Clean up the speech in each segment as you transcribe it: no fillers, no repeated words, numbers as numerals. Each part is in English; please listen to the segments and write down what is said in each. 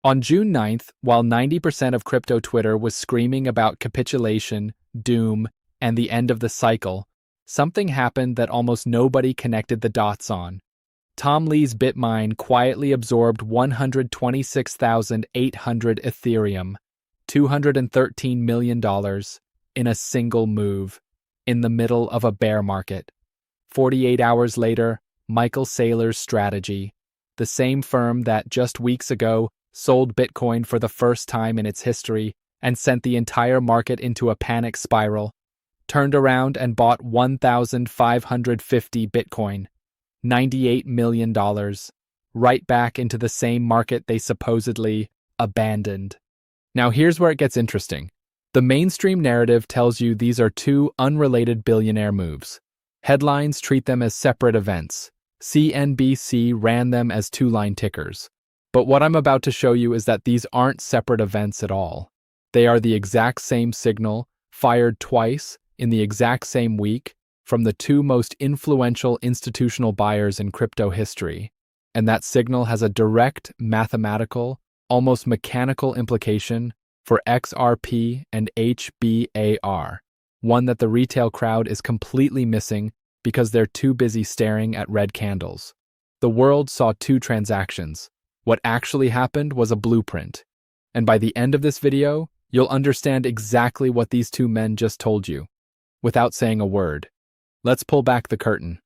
On June 9th, while 90% of crypto Twitter was screaming about capitulation, doom, and the end of the cycle, something happened that almost nobody connected the dots on. Tom Lee's Bitmine quietly absorbed 126,800 Ethereum, $213 million, in a single move, in the middle of a bear market. 48 hours later, Michael Saylor's strategy, the same firm that just weeks ago sold Bitcoin for the first time in its history and sent the entire market into a panic spiral, turned around and bought 1,550 Bitcoin, $98 million, right back into the same market they supposedly abandoned. Now here's where it gets interesting. The mainstream narrative tells you these are two unrelated billionaire moves. Headlines treat them as separate events. CNBC ran them as two-line tickers. But what I'm about to show you is that these aren't separate events at all. They are the exact same signal, fired twice, in the exact same week, from the two most influential institutional buyers in crypto history. And that signal has a direct, mathematical, almost mechanical implication for XRP and HBAR, one that the retail crowd is completely missing because they're too busy staring at red candles. The world saw two transactions. What actually happened was a blueprint. And by the end of this video, you'll understand exactly what these two men just told you, without saying a word. Let's pull back the curtain.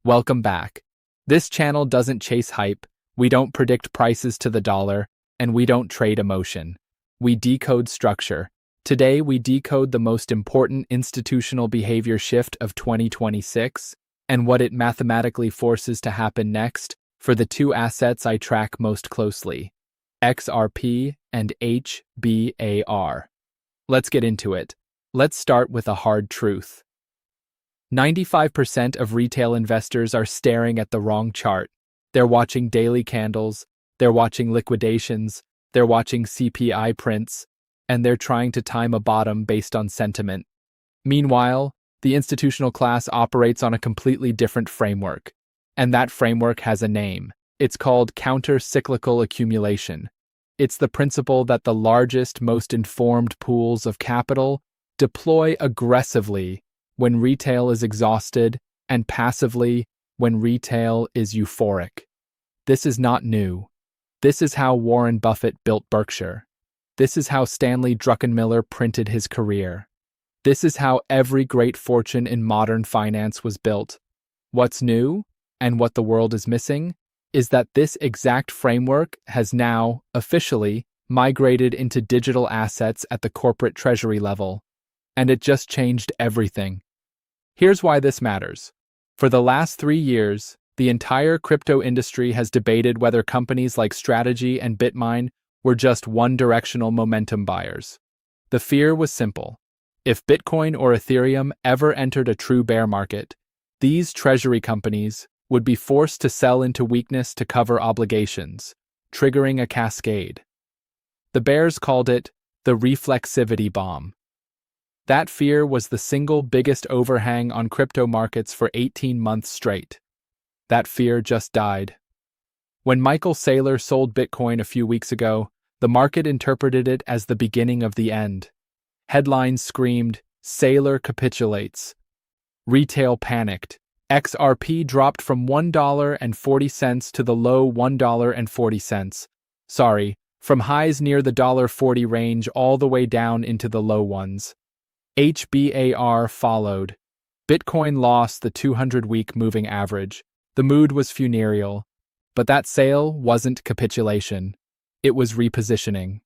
Welcome back. This channel doesn't chase hype, we don't predict prices to the dollar, and we don't trade emotion. We decode structure. Today, we decode the most important institutional behavior shift of 2026 and what it mathematically forces to happen next for the two assets I track most closely, XRP and HBAR. Let's get into it. Let's start with a hard truth. 95% of retail investors are staring at the wrong chart. They're watching daily candles, they're watching liquidations, they're watching CPI prints, and they're trying to time a bottom based on sentiment. Meanwhile, the institutional class operates on a completely different framework, and that framework has a name. It's called counter-cyclical accumulation. It's the principle that the largest, most informed pools of capital deploy aggressively when retail is exhausted and passively when retail is euphoric. This is not new. This is how Warren Buffett built Berkshire. This is how Stanley Druckenmiller printed his career. This is how every great fortune in modern finance was built. What's new, and what the world is missing, is that this exact framework has now, officially, migrated into digital assets at the corporate treasury level. And it just changed everything. Here's why this matters. For the last 3 years, the entire crypto industry has debated whether companies like Strategy and Bitmine were just one-directional momentum buyers. The fear was simple. If Bitcoin or Ethereum ever entered a true bear market, these treasury companies would be forced to sell into weakness to cover obligations, triggering a cascade. The bears called it the reflexivity bomb. That fear was the single biggest overhang on crypto markets for 18 months straight. That fear just died. When Michael Saylor sold Bitcoin a few weeks ago, the market interpreted it as the beginning of the end. Headlines screamed, "Saylor capitulates." Retail panicked. XRP dropped from $1.40 to the low $1.40. From highs near the $1.40 range all the way down into the low ones. HBAR followed. Bitcoin lost the 200-week moving average. The mood was funereal. But that sale wasn't capitulation. It was repositioning.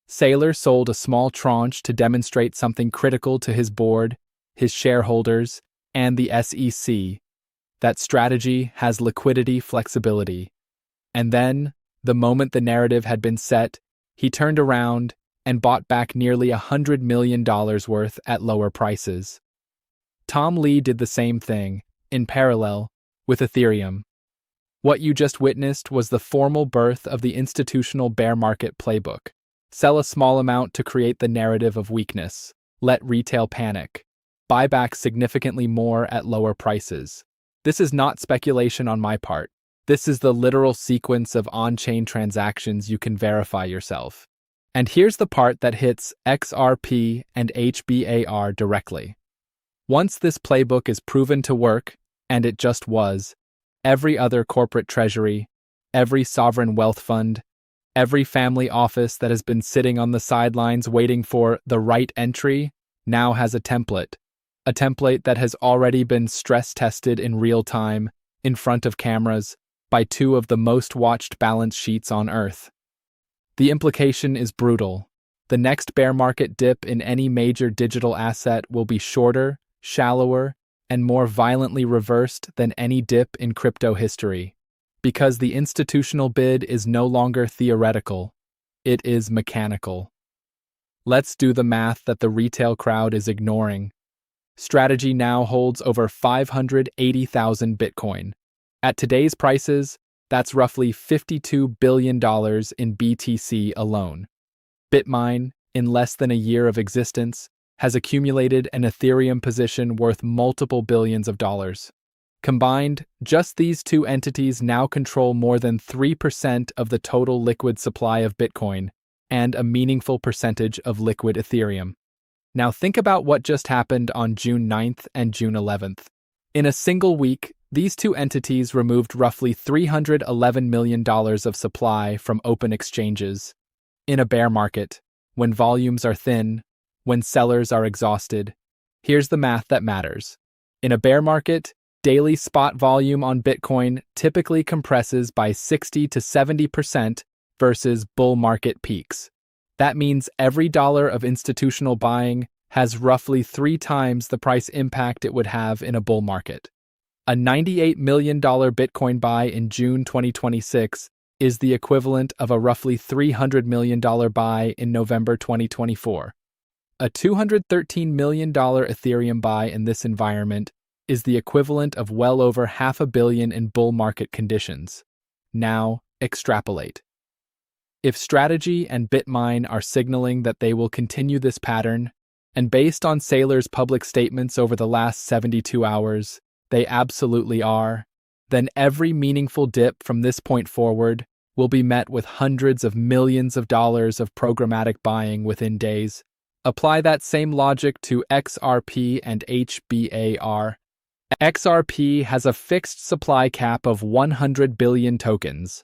Saylor sold a small tranche to demonstrate something critical to his board, his shareholders, and the SEC. That Strategy has liquidity flexibility. And then, the moment the narrative had been set, he turned around and bought back nearly $100 million worth at lower prices. Tom Lee did the same thing, in parallel, with Ethereum. What you just witnessed was the formal birth of the institutional bear market playbook. Sell a small amount to create the narrative of weakness. Let retail panic. Buy back significantly more at lower prices. This is not speculation on my part. This is the literal sequence of on-chain transactions you can verify yourself. And here's the part that hits XRP and HBAR directly. Once this playbook is proven to work, and it just was, every other corporate treasury, every sovereign wealth fund, every family office that has been sitting on the sidelines waiting for the right entry now has a template that has already been stress-tested in real time, in front of cameras, by two of the most watched balance sheets on Earth. The implication is brutal. The next bear market dip in any major digital asset will be shorter, shallower, and more violently reversed than any dip in crypto history. Because the institutional bid is no longer theoretical, it is mechanical. Let's do the math that the retail crowd is ignoring. Strategy now holds over 580,000 Bitcoin. At today's prices, that's roughly $52 billion in BTC alone. BitMine, in less than a year of existence, has accumulated an Ethereum position worth multiple billions of dollars. Combined, just these two entities now control more than 3% of the total liquid supply of Bitcoin and a meaningful percentage of liquid Ethereum. Now think about what just happened on June 9th and June 11th. In a single week, these two entities removed roughly $311 million of supply from open exchanges. In a bear market, when volumes are thin, when sellers are exhausted, here's the math that matters. In a bear market, daily spot volume on Bitcoin typically compresses by 60 to 70% versus bull market peaks. That means every dollar of institutional buying has roughly 3 times the price impact it would have in a bull market. A $98 million Bitcoin buy in June 2026 is the equivalent of a roughly $300 million buy in November 2024. A $213 million Ethereum buy in this environment is the equivalent of well over $500 million in bull market conditions. Now, extrapolate. If Strategy and BitMine are signaling that they will continue this pattern, and based on Saylor's public statements over the last 72 hours, they absolutely are, then every meaningful dip from this point forward will be met with hundreds of millions of dollars of programmatic buying within days. Apply that same logic to XRP and HBAR. XRP has a fixed supply cap of 100 billion tokens.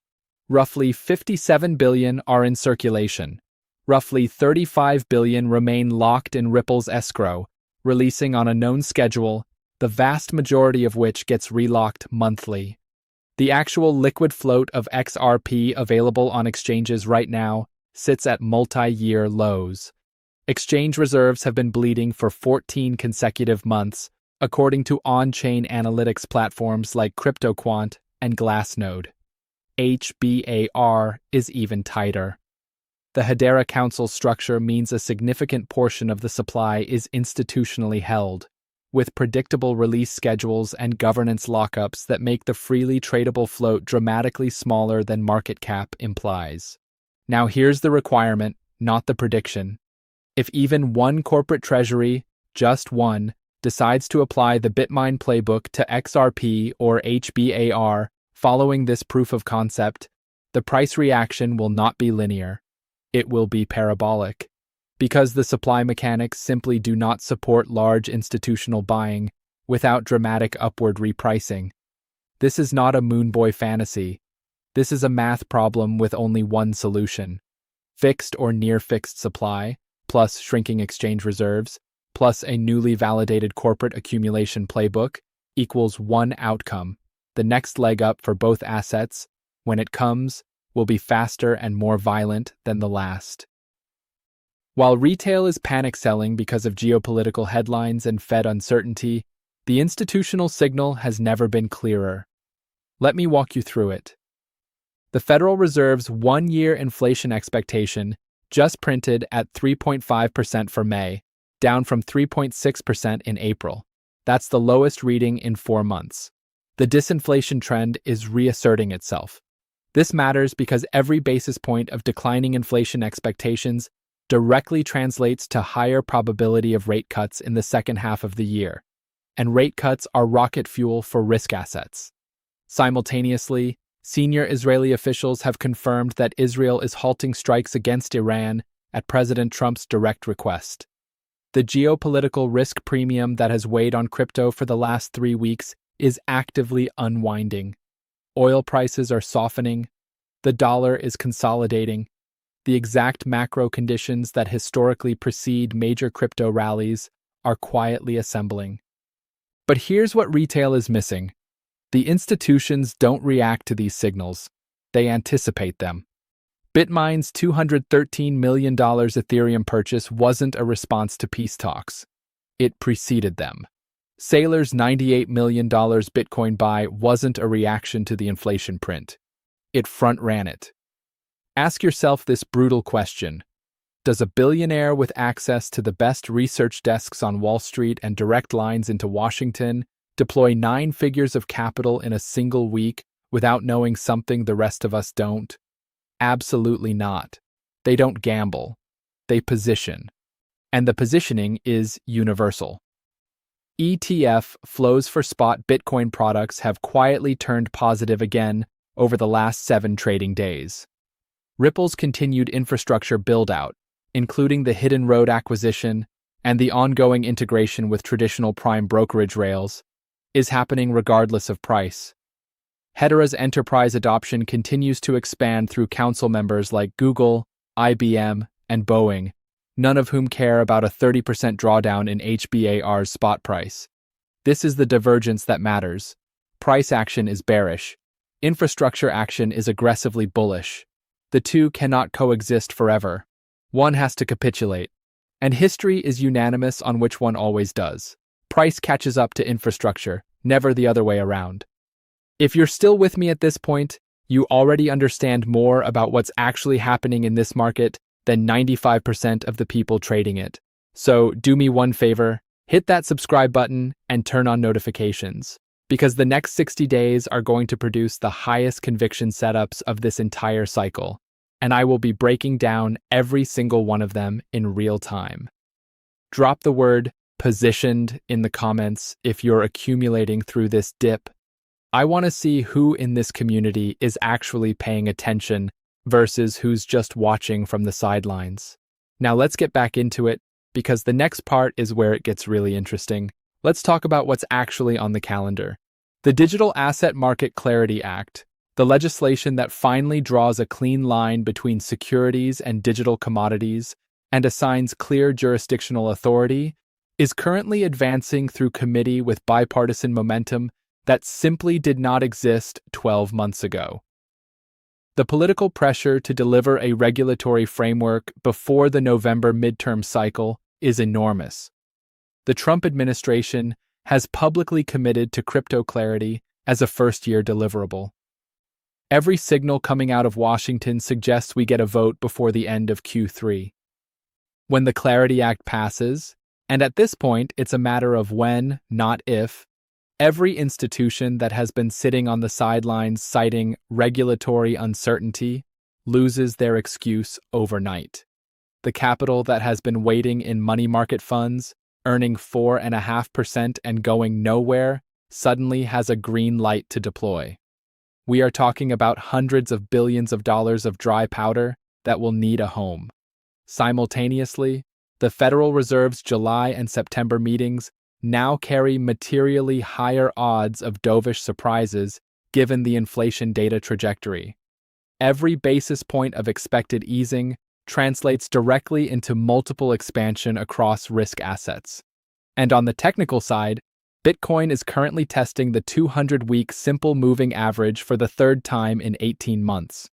Roughly 57 billion are in circulation. Roughly 35 billion remain locked in Ripple's escrow, releasing on a known schedule, the vast majority of which gets relocked monthly. The actual liquid float of XRP available on exchanges right now sits at multi-year lows. Exchange reserves have been bleeding for 14 consecutive months, according to on-chain analytics platforms like CryptoQuant and Glassnode. HBAR is even tighter. The Hedera Council structure means a significant portion of the supply is institutionally held, with predictable release schedules and governance lockups that make the freely tradable float dramatically smaller than market cap implies. Now here's the requirement, not the prediction. If even one corporate treasury, just one, decides to apply the BitMine playbook to XRP or HBAR following this proof of concept, the price reaction will not be linear. It will be parabolic. Because the supply mechanics simply do not support large institutional buying without dramatic upward repricing. This is not a Moonboy fantasy. This is a math problem with only one solution. Fixed or near-fixed supply, plus shrinking exchange reserves, plus a newly validated corporate accumulation playbook, equals one outcome. The next leg up for both assets, when it comes, will be faster and more violent than the last. While retail is panic selling because of geopolitical headlines and Fed uncertainty, the institutional signal has never been clearer. Let me walk you through it. The Federal Reserve's one-year inflation expectation just printed at 3.5% for May, down from 3.6% in April. That's the lowest reading in 4 months. The disinflation trend is reasserting itself. This matters because every basis point of declining inflation expectations directly translates to higher probability of rate cuts in the second half of the year, and rate cuts are rocket fuel for risk assets. Simultaneously, Senior Israeli officials have confirmed that Israel is halting strikes against Iran at President Trump's direct request. The geopolitical risk premium that has weighed on crypto for the last 3 weeks is actively unwinding. Oil prices are softening. The dollar is consolidating. The exact macro conditions that historically precede major crypto rallies are quietly assembling. But here's what retail is missing. The institutions don't react to these signals. They anticipate them. Bitmain's $213 million Ethereum purchase wasn't a response to peace talks. It preceded them. Saylor's $98 million Bitcoin buy wasn't a reaction to the inflation print. It front-ran it. Ask yourself this brutal question. Does a billionaire with access to the best research desks on Wall Street and direct lines into Washington deploy 9 figures of capital in a single week without knowing something the rest of us don't? Absolutely not. They don't gamble. They position. And the positioning is universal. ETF flows for spot Bitcoin products have quietly turned positive again over the last 7 trading days. Ripple's continued infrastructure build-out, including the Hidden Road acquisition and the ongoing integration with traditional prime brokerage rails, is happening regardless of price. Hedera's enterprise adoption continues to expand through council members like Google, IBM, and Boeing, none of whom care about a 30% drawdown in HBAR's spot price. This is the divergence that matters. Price action is bearish. Infrastructure action is aggressively bullish. The two cannot coexist forever. One has to capitulate. And history is unanimous on which one always does. Price catches up to infrastructure, never the other way around. If you're still with me at this point, you already understand more about what's actually happening in this market than 95% of the people trading it. So do me one favor, hit that subscribe button and turn on notifications, because the next 60 days are going to produce the highest conviction setups of this entire cycle, and I will be breaking down every single one of them in real time. Drop the word positioned in the comments if you're accumulating through this dip. I want to see who in this community is actually paying attention versus who's just watching from the sidelines. Now let's get back into it, because the next part is where it gets really interesting. Let's talk about what's actually on the calendar. The Digital Asset Market Clarity Act, the legislation that finally draws a clean line between securities and digital commodities and assigns clear jurisdictional authority, is currently advancing through committee with bipartisan momentum that simply did not exist 12 months ago. The political pressure to deliver a regulatory framework before the November midterm cycle is enormous. The Trump administration has publicly committed to crypto clarity as a first-year deliverable. Every signal coming out of Washington suggests we get a vote before the end of Q3. When the Clarity Act passes, and at this point it's a matter of when, not if, every institution that has been sitting on the sidelines citing regulatory uncertainty loses their excuse overnight. The capital that has been waiting in money market funds, earning 4.5% and going nowhere, suddenly has a green light to deploy. We are talking about hundreds of billions of dollars of dry powder that will need a home. Simultaneously, the Federal Reserve's July and September meetings now carry materially higher odds of dovish surprises given the inflation data trajectory. Every basis point of expected easing translates directly into multiple expansion across risk assets. And on the technical side, Bitcoin is currently testing the 200-week simple moving average for the third time in 18 months.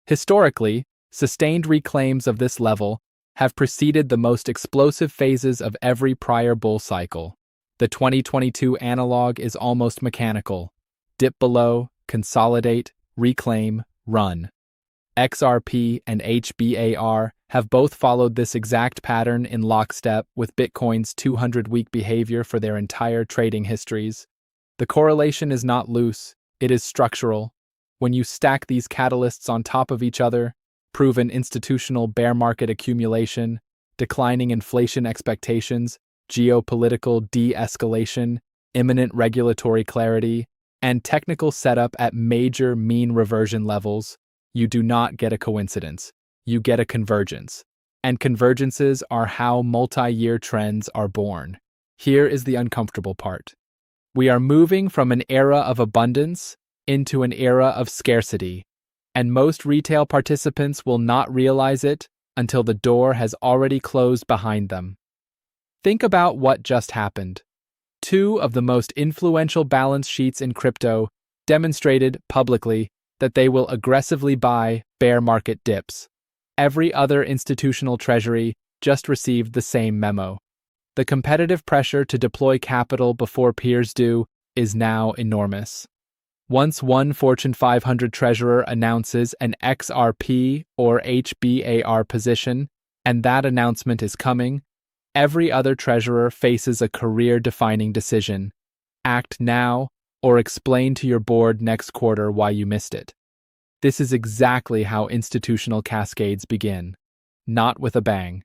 Historically, sustained reclaims of this level have preceded the most explosive phases of every prior bull cycle. The 2022 analog is almost mechanical. Dip below, consolidate, reclaim, run. XRP and HBAR have both followed this exact pattern in lockstep with Bitcoin's 200-week behavior for their entire trading histories. The correlation is not loose, it is structural. When you stack these catalysts on top of each other, proven institutional bear market accumulation, declining inflation expectations, geopolitical de-escalation, imminent regulatory clarity, and technical setup at major mean reversion levels, you do not get a coincidence. You get a convergence. And convergences are how multi-year trends are born. Here is the uncomfortable part. We are moving from an era of abundance into an era of scarcity, and most retail participants will not realize it until the door has already closed behind them. Think about what just happened. Two of the most influential balance sheets in crypto demonstrated publicly that they will aggressively buy bear market dips. Every other institutional treasury just received the same memo. The competitive pressure to deploy capital before peers do is now enormous. Once one Fortune 500 treasurer announces an XRP or HBAR position, and that announcement is coming, every other treasurer faces a career-defining decision. Act now or explain to your board next quarter why you missed it. This is exactly how institutional cascades begin. Not with a bang.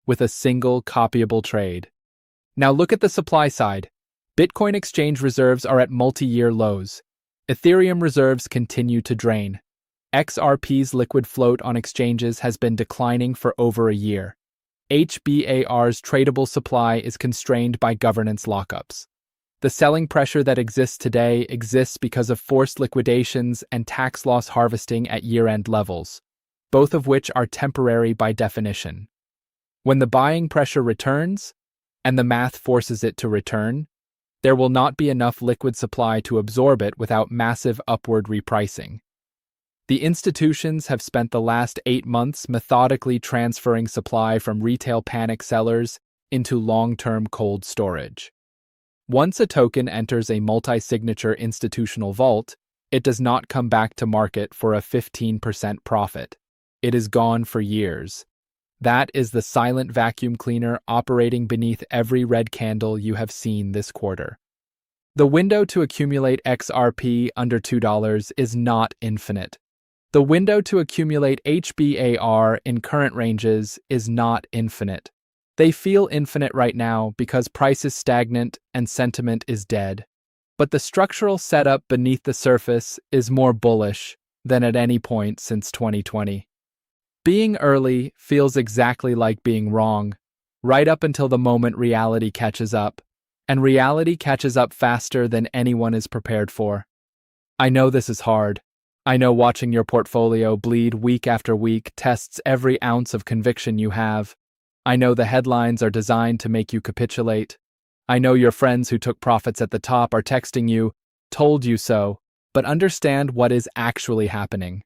With a single copyable trade. Now look at the supply side. Bitcoin exchange reserves are at multi-year lows. Ethereum reserves continue to drain. XRP's liquid float on exchanges has been declining for over a year. HBAR's tradable supply is constrained by governance lockups. The selling pressure that exists today exists because of forced liquidations and tax loss harvesting at year-end levels, both of which are temporary by definition. When the buying pressure returns, and the math forces it to return, there will not be enough liquid supply to absorb it without massive upward repricing. The institutions have spent the last 8 months methodically transferring supply from retail panic sellers into long-term cold storage. Once a token enters a multi-signature institutional vault, it does not come back to market for a 15% profit. It is gone for years. That is the silent vacuum cleaner operating beneath every red candle you have seen this quarter. The window to accumulate XRP under $2 is not infinite. The window to accumulate HBAR in current ranges is not infinite. They feel infinite right now because price is stagnant and sentiment is dead. But the structural setup beneath the surface is more bullish than at any point since 2020. Being early feels exactly like being wrong, right up until the moment reality catches up. And reality catches up faster than anyone is prepared for. I know this is hard. I know watching your portfolio bleed week after week tests every ounce of conviction you have. I know the headlines are designed to make you capitulate. I know your friends who took profits at the top are texting you, told you so, but understand what is actually happening.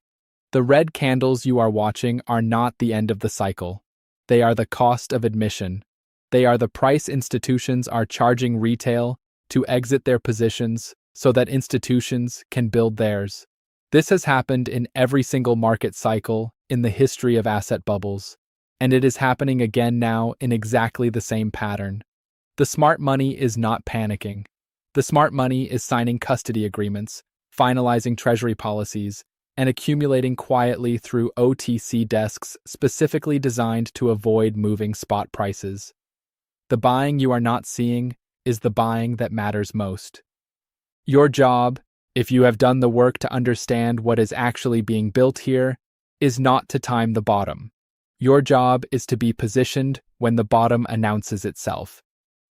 The red candles you are watching are not the end of the cycle. They are the cost of admission. They are the price institutions are charging retail to exit their positions so that institutions can build theirs. This has happened in every single market cycle in the history of asset bubbles, and it is happening again now in exactly the same pattern. The smart money is not panicking. The smart money is signing custody agreements, finalizing treasury policies, and accumulating quietly through OTC desks specifically designed to avoid moving spot prices. The buying you are not seeing is the buying that matters most. Your job, if you have done the work to understand what is actually being built here, is not to time the bottom. Your job is to be positioned when the bottom announces itself.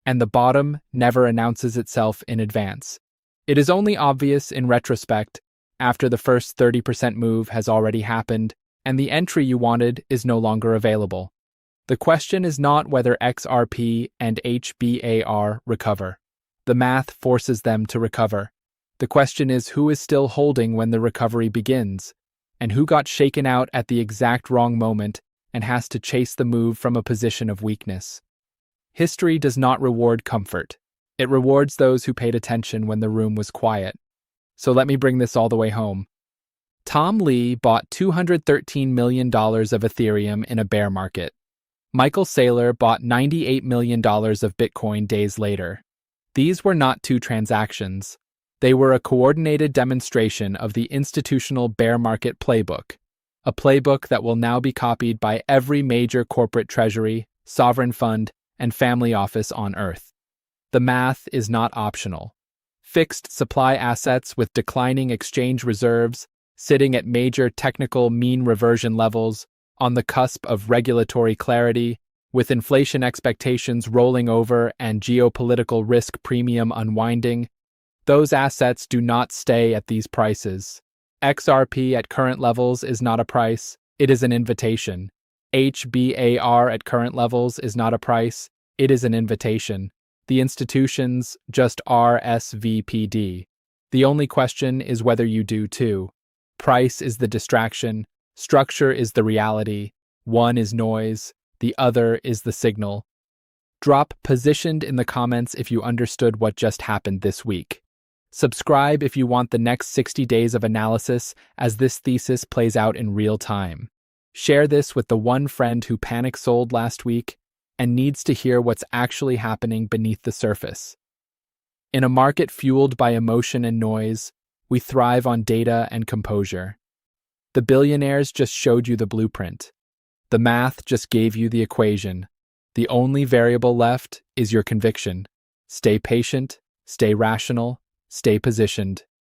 And the bottom never announces itself in advance. It is only obvious in retrospect after the first 30% move has already happened and the entry you wanted is no longer available. The question is not whether XRP and HBAR recover. The math forces them to recover. The question is who is still holding when the recovery begins, and who got shaken out at the exact wrong moment and has to chase the move from a position of weakness. History does not reward comfort. It rewards those who paid attention when the room was quiet. So let me bring this all the way home. Tom Lee bought $213 million of Ethereum in a bear market. Michael Saylor bought $98 million of Bitcoin days later. These were not two transactions. They were a coordinated demonstration of the institutional bear market playbook, a playbook that will now be copied by every major corporate treasury, sovereign fund, and family office on Earth. The math is not optional. fixed supply assets with declining exchange reserves, sitting at major technical mean reversion levels, on the cusp of regulatory clarity, with inflation expectations rolling over and geopolitical risk premium unwinding, those assets do not stay at these prices. XRP at current levels is not a price, it is an invitation. HBAR at current levels is not a price, it is an invitation. The institutions just RSVPD. The only question is whether you do too. Price is the distraction, structure is the reality, one is noise, the other is the signal. Drop positioned in the comments if you understood what just happened this week. Subscribe if you want the next 60 days of analysis as this thesis plays out in real time. Share this with the one friend who panic sold last week and needs to hear what's actually happening beneath the surface. In a market fueled by emotion and noise, we thrive on data and composure. The billionaires just showed you the blueprint. The math just gave you the equation. The only variable left is your conviction. Stay patient, stay rational, stay positioned.